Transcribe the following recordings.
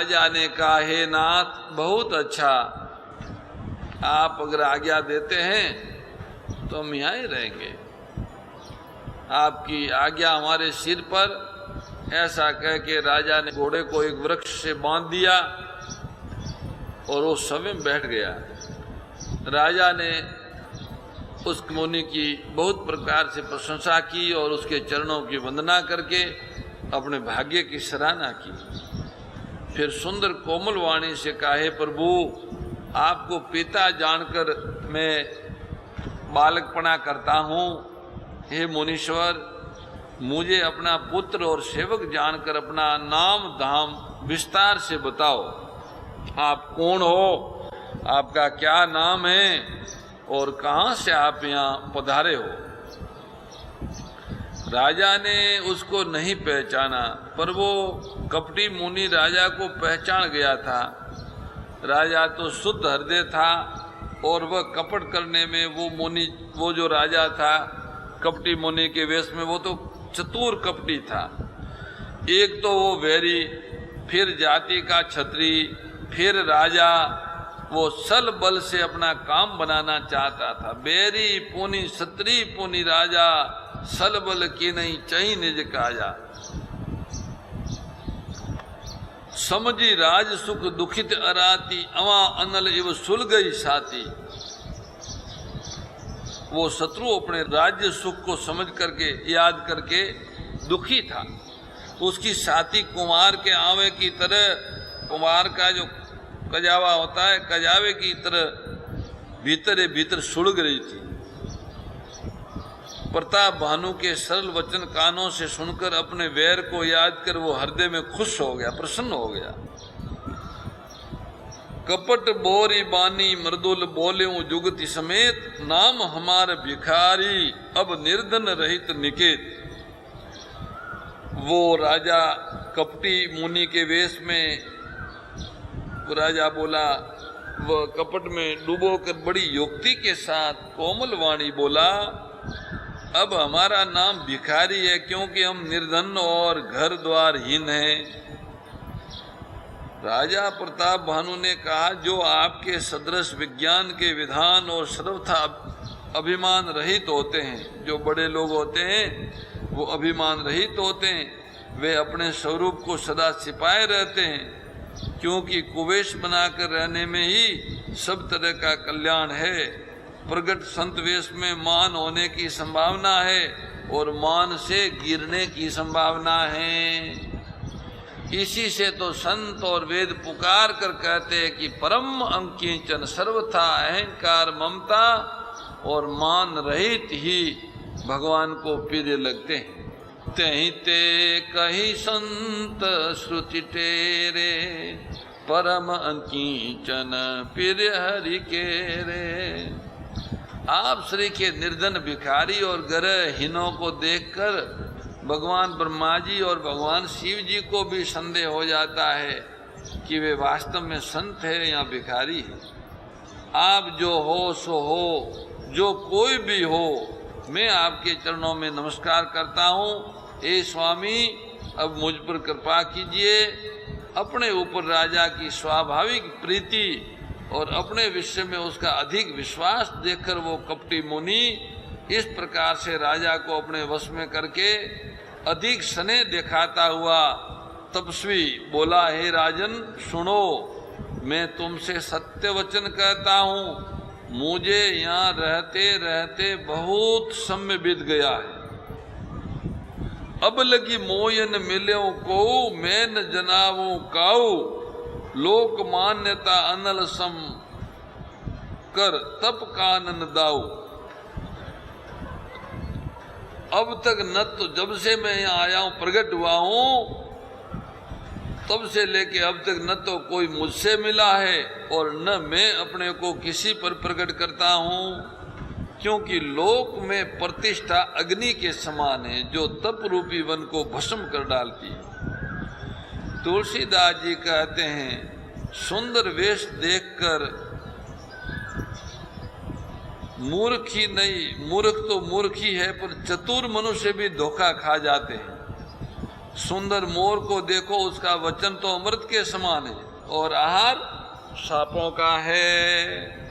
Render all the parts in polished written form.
राजा ने कहा, हे नाथ, बहुत अच्छा, आप अगर आज्ञा देते हैं तो हम यहाँ ही रहेंगे, आपकी आज्ञा हमारे सिर पर। ऐसा कह के राजा ने घोड़े को एक वृक्ष से बांध दिया और वो स्वयं बैठ गया। राजा ने उस मुनि की बहुत प्रकार से प्रशंसा की और उसके चरणों की वंदना करके अपने भाग्य की सराहना की। फिर सुंदर कोमल वाणी से कहा, हे प्रभु, आपको पिता जानकर मैं बालकपना करता हूँ। हे मुनीश्वर, मुझे अपना पुत्र और सेवक जानकर अपना नाम धाम विस्तार से बताओ। आप कौन हो, आपका क्या नाम है और कहाँ से आप यहाँ पधारे हो? राजा ने उसको नहीं पहचाना, पर वो कपटी मुनि राजा को पहचान गया था। राजा तो शुद्ध हृदय था और वह कपट करने में वो जो राजा था कपटी मुनि के वेश में, वो तो चतुर कपटी था। एक तो वो वैरी, फिर जाति का छत्री, फिर राजा, वो सल बल से अपना काम बनाना चाहता था। बैरी पुनि छत्री पुनि राजा, सल बल की नहीं चही निज काजा। समझी राज सुख दुखित अराती, अवा अनल इव सुल गई साती। वो शत्रु अपने राज्य सुख को समझ करके, याद करके दुखी था। उसकी साथी कुमार के आवे की तरह, कुमार का जो कजावा होता है, कजावे की तरह भीतर भीतर सुड़ गई थी। प्रताप भानु के सरल वचन कानों से सुनकर अपने वैर को याद कर वो हृदय में खुश हो गया, प्रसन्न हो गया। कपट बोरी बानी मृदुल बोलेऊ जुगति समेत, नाम हमार भिखारी अब निर्धन रहित निकेत। वो राजा कपटी मुनि के वेश में, वो राजा बोला, वह कपट में डूबो कर बड़ी युक्ति के साथ कोमल वाणी बोला, अब हमारा नाम भिखारी है क्योंकि हम निर्धन और घर द्वार हीन हैं। राजा प्रताप भानु ने कहा, जो आपके सदृश विज्ञान के विधान और सर्वथा अभिमान रहित होते हैं, जो बड़े लोग होते हैं वो अभिमान रहित होते हैं, वे अपने स्वरूप को सदा छिपाए रहते हैं, क्योंकि कुवेश बनाकर रहने में ही सब तरह का कल्याण है। प्रगट संत वेश में मान होने की संभावना है और मान से गिरने की संभावना है। इसी से तो संत और वेद पुकार कर कहते हैं कि परम अंकिंचन सर्वथा अहंकार ममता और मान रहित ही भगवान को प्रिय लगते हैं। तहि ते कही संत श्रुति तेरे, परम अंकिंचन प्रिय हरि के रे। आप श्री के निर्धन भिखारी और गृहहीनों को देखकर भगवान ब्रह्मा जी और भगवान शिव जी को भी संदेह हो जाता है कि वे वास्तव में संत है या भिखारी है। आप जो हो सो हो, जो कोई भी हो, मैं आपके चरणों में नमस्कार करता हूँ। हे स्वामी, अब मुझ पर कृपा कीजिए। अपने ऊपर राजा की स्वाभाविक प्रीति और अपने विषय में उसका अधिक विश्वास देखकर वो कपटी मुनि इस प्रकार से राजा को अपने वश में करके अधिक स्नेह दिखाता हुआ तपस्वी बोला, हे राजन सुनो, मैं तुमसे सत्य वचन कहता हूँ, मुझे यहाँ रहते रहते बहुत समय बीत गया है। अब लगी मोयन मिल्यों को, मैं न जनावों काऊ, लोक मान्यता अनल सम कर तप कानन दाऊ। अब तक न तो जब से मैं यहाँ आया हूँ, प्रकट हुआ हूँ, तब से लेके अब तक न तो कोई मुझसे मिला है और न मैं अपने को किसी पर प्रकट करता हूँ, क्योंकि लोक में प्रतिष्ठा अग्नि के समान है जो तप रूपी वन को भस्म कर डालती है। तुलसीदास जी कहते हैं, सुंदर वेश देखकर मूर्ख ही नहीं, मूर्ख तो मूर्ख ही है, पर चतुर मनुष्य भी धोखा खा जाते हैं। सुंदर मोर को देखो, उसका वचन तो अमृत के समान है और आहार सांपों का है।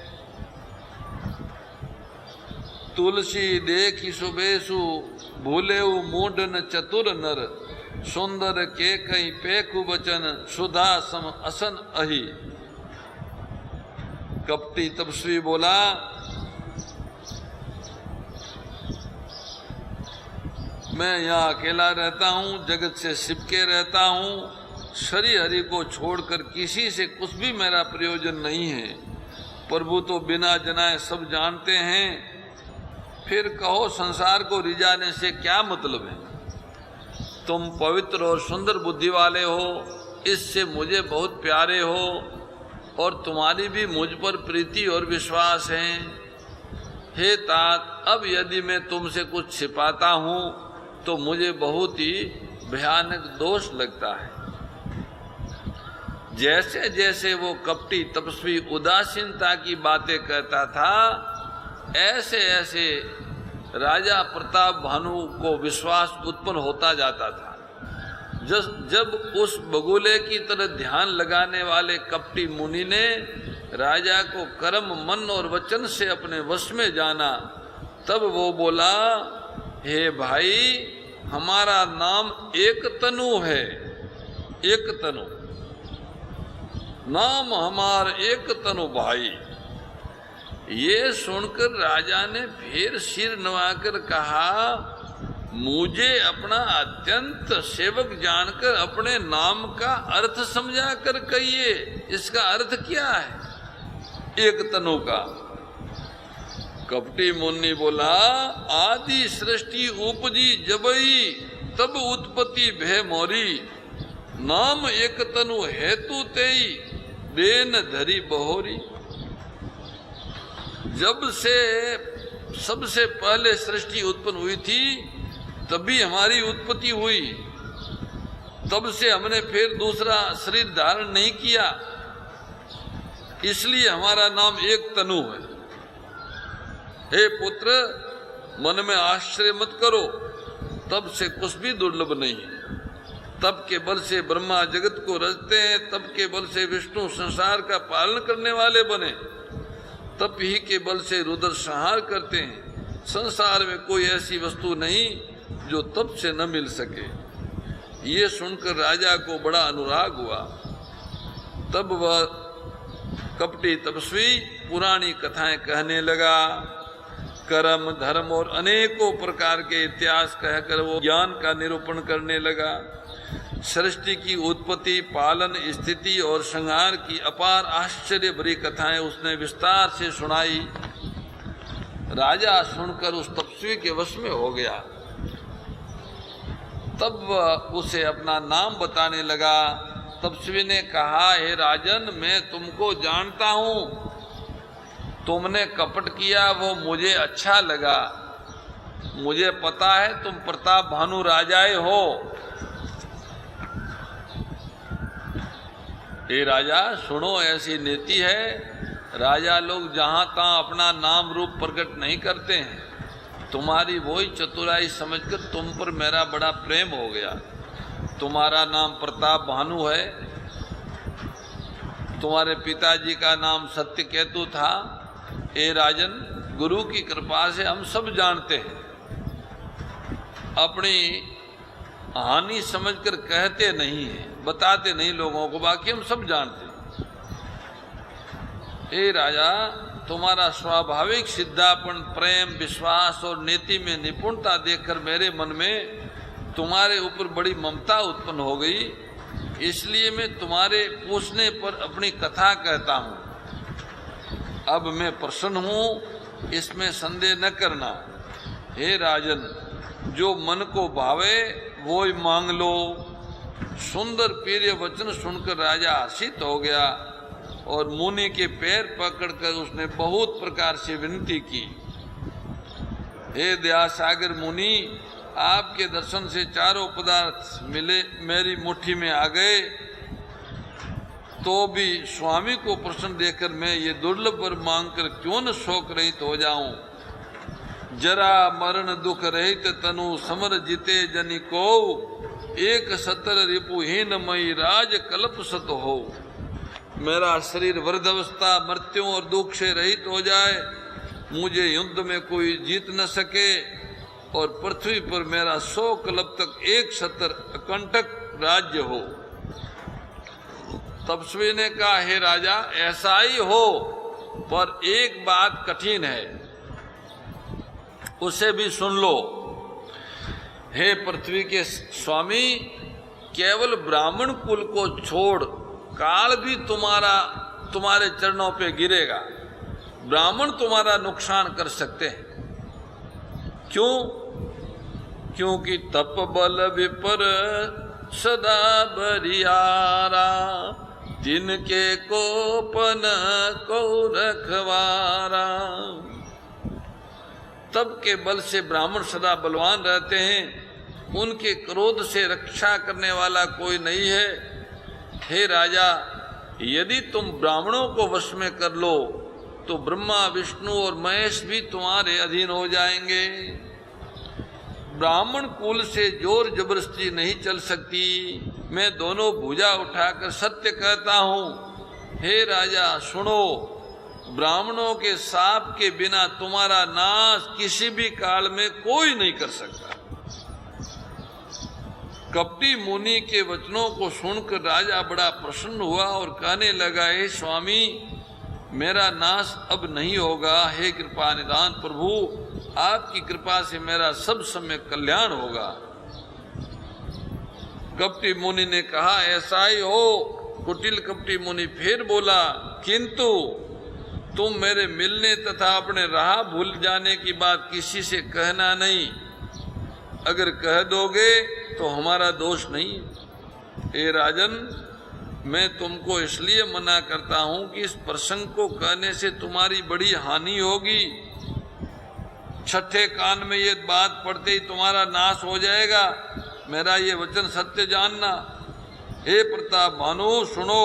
तुलसी देखी सुबेसु भूले मूड न चतुर नर, सुंदर के कई पेकु बचन सुधा सम असन अहि। कपटी तपस्वी बोला, मैं यहाँ अकेला रहता हूँ, जगत से सिपके रहता हूँ, श्री हरि को छोड़कर किसी से कुछ भी मेरा प्रयोजन नहीं है। प्रभु तो बिना जनाए सब जानते हैं, फिर कहो संसार को रिझाने से क्या मतलब है। तुम पवित्र और सुंदर बुद्धि वाले हो, इससे मुझे बहुत प्यारे हो और तुम्हारी भी मुझ पर प्रीति और विश्वास है। हे तात, अब यदि मैं तुमसे कुछ छिपाता हूँ तो मुझे बहुत ही भयानक दोष लगता है। जैसे जैसे वो कपटी तपस्वी उदासीनता की बातें कहता था, ऐसे ऐसे राजा प्रताप भानु को विश्वास उत्पन्न होता जाता था। जब उस बगुले की तरह ध्यान लगाने वाले कपटी मुनि ने राजा को कर्म, मन और वचन से अपने वश में जाना, तब वो बोला, हे भाई, हमारा नाम एक तनु है, एक तनु, नाम हमार एक तनु भाई। ये सुनकर राजा ने फिर सिर नवाकर कहा, मुझे अपना अत्यंत सेवक जानकर अपने नाम का अर्थ समझा कर कहिए, इसका अर्थ क्या है एक तनु का। कपटी मुनि बोला, आदि सृष्टि उपजी जबई, तब उत्पत्ति भय मोरी, नाम एक तनु हेतु तेई, देन धरी बहोरी। जब से सबसे पहले सृष्टि उत्पन्न हुई थी, तभी हमारी उत्पत्ति हुई, तब से हमने फिर दूसरा शरीर धारण नहीं किया, इसलिए हमारा नाम एक तनु है। हे पुत्र, मन में आश्चर्य मत करो, तब से कुछ भी दुर्लभ नहीं है। तब के बल से ब्रह्मा जगत को रचते हैं, तब के बल से विष्णु संसार का पालन करने वाले बने, तप ही के बल से रुद्र संहार करते हैं। संसार में कोई ऐसी वस्तु नहीं जो तप से न मिल सके। ये सुनकर राजा को बड़ा अनुराग हुआ। तब वह कपटी तपस्वी पुरानी कथाएं कहने लगा। कर्म, धर्म और अनेकों प्रकार के इतिहास कहकर वो ज्ञान का निरूपण करने लगा। सृष्टि की उत्पत्ति, पालन, स्थिति और संहार की अपार आश्चर्य भरी कथाएं उसने विस्तार से सुनाई। राजा सुनकर उस तपस्वी के वश में हो गया। तब वह उसे अपना नाम बताने लगा। तपस्वी ने कहा, हे राजन, मैं तुमको जानता हूँ, तुमने कपट किया वो मुझे अच्छा लगा। मुझे पता है तुम प्रताप भानु राजाए हो। हे राजा, सुनो, ऐसी नीति है, राजा लोग जहाँ तहाँ अपना नाम रूप प्रकट नहीं करते हैं। तुम्हारी वही चतुराई समझकर तुम पर मेरा बड़ा प्रेम हो गया। तुम्हारा नाम प्रताप भानु है, तुम्हारे पिताजी का नाम सत्यकेतु था। हे राजन, गुरु की कृपा से हम सब जानते हैं, अपनी हानि समझकर कहते नहीं हैं, बताते नहीं लोगों को, बाकी हम सब जानते हैं। हे राजा, तुम्हारा स्वाभाविक सिद्धापन, प्रेम, विश्वास और नीति में निपुणता देखकर मेरे मन में तुम्हारे ऊपर बड़ी ममता उत्पन्न हो गई। इसलिए मैं तुम्हारे पूछने पर अपनी कथा कहता हूँ। अब मैं प्रसन्न हूँ, इसमें संदेह न करना। हे राजन, जो मन को भावे वो ही मांग लो। सुंदर प्रिय वचन सुनकर राजा हर्षित हो गया और मुनि के पैर पकड़कर उसने बहुत प्रकार से विनती की। हे दयासागर मुनि, आपके दर्शन से चारों पदार्थ मिले मेरी मुट्ठी में आ गए, तो भी स्वामी को प्रसन्न देखकर मैं ये दुर्लभ वर मांगकर क्यों न शोक रहित हो जाऊं। जरा मरण दुख रहित तनु समर जिते जनि को, एक सतर रिपुहीन मई राज कल्प सत हो। मेरा शरीर वृद्धावस्था मृत्यों और दुख से रहित हो जाए, मुझे युद्ध में कोई जीत न सके, और पृथ्वी पर मेरा 100 कल्प तक एक सतर अकंटक राज्य हो। तपस्वी ने कहा, हे राजा ऐसा ही हो, पर एक बात कठिन है, उसे भी सुन लो। हे पृथ्वी के स्वामी, केवल ब्राह्मण कुल को छोड़ काल भी तुम्हारे चरणों पे गिरेगा। ब्राह्मण तुम्हारा नुकसान कर सकते हैं। क्यों? क्योंकि तप बल विपर सदा बरियारा, जिनके कोपन को रखवारा। तप के बल से ब्राह्मण सदा बलवान रहते हैं, उनके क्रोध से रक्षा करने वाला कोई नहीं है। हे राजा, यदि तुम ब्राह्मणों को वश में कर लो तो ब्रह्मा विष्णु और महेश भी तुम्हारे अधीन हो जाएंगे। ब्राह्मण कुल से जोर जबरदस्ती नहीं चल सकती। मैं दोनों भुजा उठाकर सत्य कहता हूँ। हे राजा सुनो, ब्राह्मणों के शाप के बिना तुम्हारा नाश किसी भी काल में कोई नहीं कर सकता। कपटी मुनि के वचनों को सुनकर राजा बड़ा प्रसन्न हुआ और कहने लगा, हे स्वामी, मेरा नाश अब नहीं होगा। हे कृपा निधान प्रभु, आपकी कृपा से मेरा सब समय कल्याण होगा। कपटी मुनि ने कहा, ऐसा ही हो। कुटिल कपटी मुनि फिर बोला, किंतु तुम मेरे मिलने तथा अपने राह भूल जाने की बात किसी से कहना नहीं। अगर कह दोगे तो हमारा दोष नहीं। हे राजन, मैं तुमको इसलिए मना करता हूं कि इस प्रसंग को कहने से तुम्हारी बड़ी हानि होगी। छठे कान में ये बात पढ़ते ही तुम्हारा नाश हो जाएगा। मेरा ये वचन सत्य जानना। हे प्रताप भानु सुनो,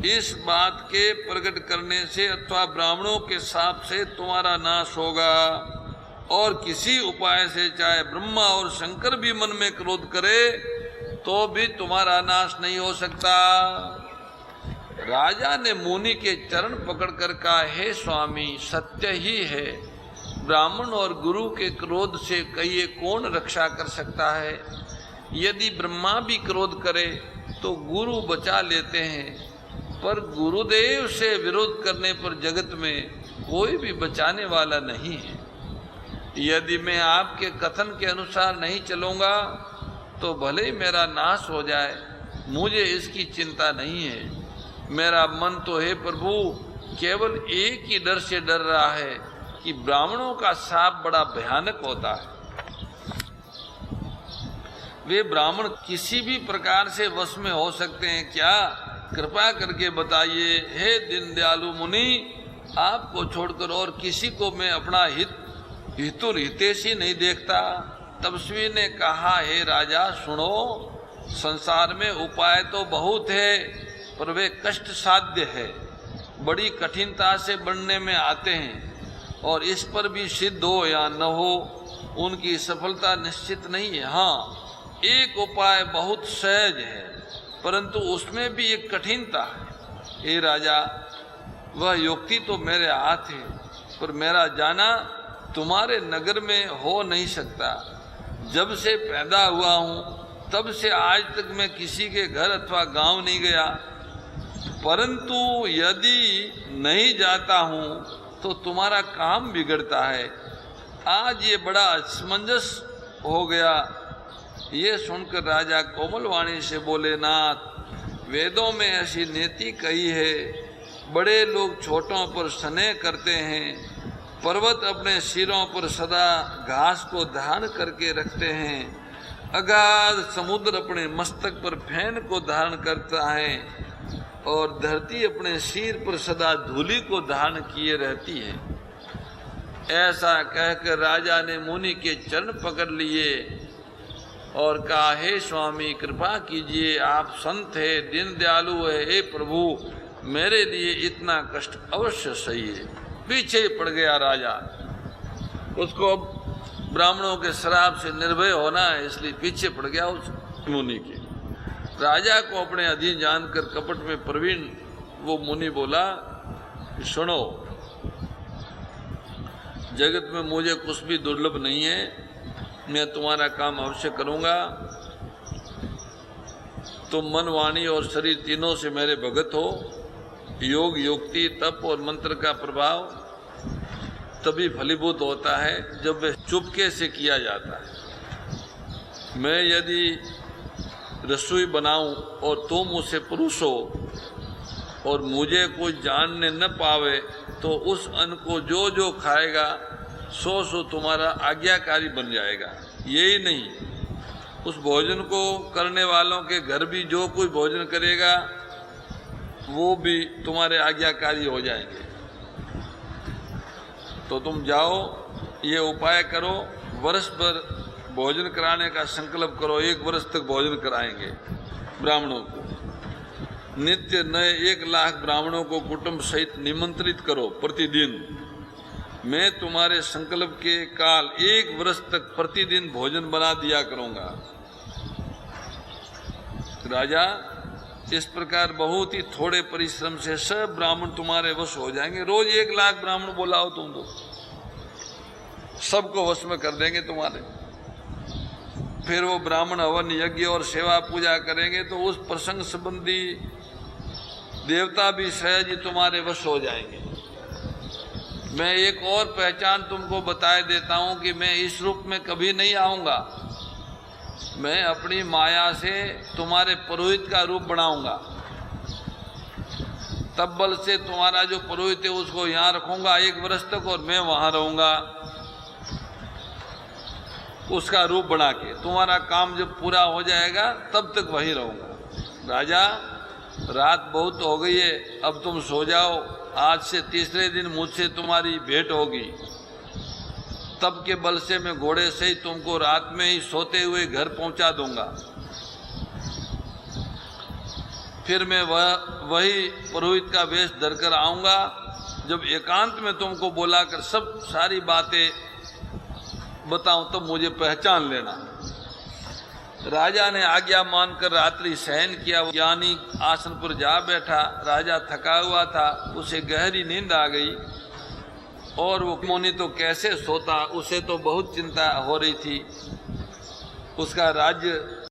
इस बात के प्रकट करने से अथवा ब्राह्मणों के शाप से तुम्हारा नाश होगा, और किसी उपाय से चाहे ब्रह्मा और शंकर भी मन में क्रोध करे तो भी तुम्हारा नाश नहीं हो सकता। राजा ने मुनि के चरण पकड़कर कहा, हे स्वामी, सत्य ही है। ब्राह्मण और गुरु के क्रोध से कहिए कौन रक्षा कर सकता है। यदि ब्रह्मा भी क्रोध करे तो गुरु बचा लेते हैं, पर गुरुदेव से विरोध करने पर जगत में कोई भी बचाने वाला नहीं है। यदि मैं आपके कथन के अनुसार नहीं चलूँगा तो भले ही मेरा नाश हो जाए, मुझे इसकी चिंता नहीं है। मेरा मन तो हे प्रभु केवल एक ही डर से डर रहा है कि ब्राह्मणों का शाप बड़ा भयानक होता है। वे ब्राह्मण किसी भी प्रकार से वश में हो सकते हैं क्या? कृपा करके बताइए। हे दीनदयालु मुनि, आपको छोड़कर और किसी को मैं अपना हितुर हितेशी नहीं देखता। तपस्वी ने कहा, हे राजा सुनो, संसार में उपाय तो बहुत है, पर वे कष्ट साध्य है, बड़ी कठिनता से बनने में आते हैं, और इस पर भी सिद्ध हो या न हो उनकी सफलता निश्चित नहीं है। हाँ, एक उपाय बहुत सहज है, परंतु उसमें भी एक कठिनता है। हे राजा, वह युक्ति तो मेरे हाथ है, पर मेरा जाना तुम्हारे नगर में हो नहीं सकता। जब से पैदा हुआ हूँ तब से आज तक मैं किसी के घर अथवा गांव नहीं गया, परंतु यदि नहीं जाता हूँ तो तुम्हारा काम बिगड़ता है। आज ये बड़ा असमंजस हो गया। ये सुनकर राजा कोमल वाणी से बोले, नाथ, वेदों में ऐसी नीति कही है, बड़े लोग छोटों पर स्नेह करते हैं, पर्वत अपने सिरों पर सदा घास को धारण करके रखते हैं, अगाध समुद्र अपने मस्तक पर फैन को धारण करता है, और धरती अपने सिर पर सदा धूलि को धारण किए रहती है। ऐसा कहकर राजा ने मुनि के चरण पकड़ लिए और कहा, हे स्वामी, कृपा कीजिए, आप संत है, दीन दयालु है, हे प्रभु, मेरे लिए इतना कष्ट अवश्य सही है। पीछे पड़ गया राजा। उसको अब ब्राह्मणों के श्राप से निर्भय होना है, इसलिए पीछे पड़ गया उस मुनि के। राजा को अपने अधीन जानकर कपट में प्रवीण वो मुनि बोला, सुनो, जगत में मुझे कुछ भी दुर्लभ नहीं है, मैं तुम्हारा काम अवश्य करूंगा। तुम मन, वाणी और शरीर तीनों से मेरे भगत हो। योग, युक्ति, तप और मंत्र का प्रभाव तभी फलीभूत होता है जब वह चुपके से किया जाता है। मैं यदि रसोई बनाऊं और तुम उसे परोसो और मुझे कोई जानने न पावे, तो उस अन्न को जो जो खाएगा सो तुम्हारा आज्ञाकारी बन जाएगा। यही नहीं, उस भोजन को करने वालों के घर भी जो कोई भोजन करेगा वो भी तुम्हारे आज्ञाकारी हो जाएंगे। तो तुम जाओ, ये उपाय करो, वर्ष भर भोजन कराने का संकल्प करो। 1 वर्ष तक भोजन कराएंगे ब्राह्मणों को। नित्य नए 1 लाख ब्राह्मणों को कुटुंब सहित निमंत्रित करो प्रतिदिन। मैं तुम्हारे संकल्प के काल 1 वर्ष तक प्रतिदिन भोजन बना दिया करूंगा। राजा, इस प्रकार बहुत ही थोड़े परिश्रम से सब ब्राह्मण तुम्हारे वश हो जाएंगे। रोज 1 लाख ब्राह्मण बुलाओ तुम तो, सबको वश में कर देंगे तुम्हारे। फिर वो ब्राह्मण हवन, यज्ञ और सेवा पूजा करेंगे तो उस प्रसंग संबंधी देवता भी सहज ही तुम्हारे वश हो जाएंगे। मैं एक और पहचान तुमको बताए देता हूं कि मैं इस रूप में कभी नहीं आऊंगा। मैं अपनी माया से तुम्हारे पुरोहित का रूप बनाऊंगा। तब बल से तुम्हारा जो पुरोहित है उसको यहाँ रखूंगा 1 वर्ष तक, और मैं वहां रहूंगा उसका रूप बना के। तुम्हारा काम जब पूरा हो जाएगा तब तक वहीं रहूंगा। राजा, रात बहुत हो गई है, अब तुम सो जाओ। आज से तीसरे दिन मुझसे तुम्हारी भेंट होगी। तब के बल से मैं घोड़े से ही तुमको रात में ही सोते हुए घर पहुंचा दूंगा। फिर मैं वही पुरोहित का वेश धरकर आऊंगा। जब एकांत में तुमको बुलाकर सब सारी बातें बताऊं तब मुझे पहचान लेना। राजा ने आज्ञा मानकर रात्रि शयन किया। ज्ञानी आसन पर जा बैठा। राजा थका हुआ था, उसे गहरी नींद आ गई, और वो मुनि तो कैसे सोता, उसे तो बहुत चिंता हो रही थी। उसका राज्य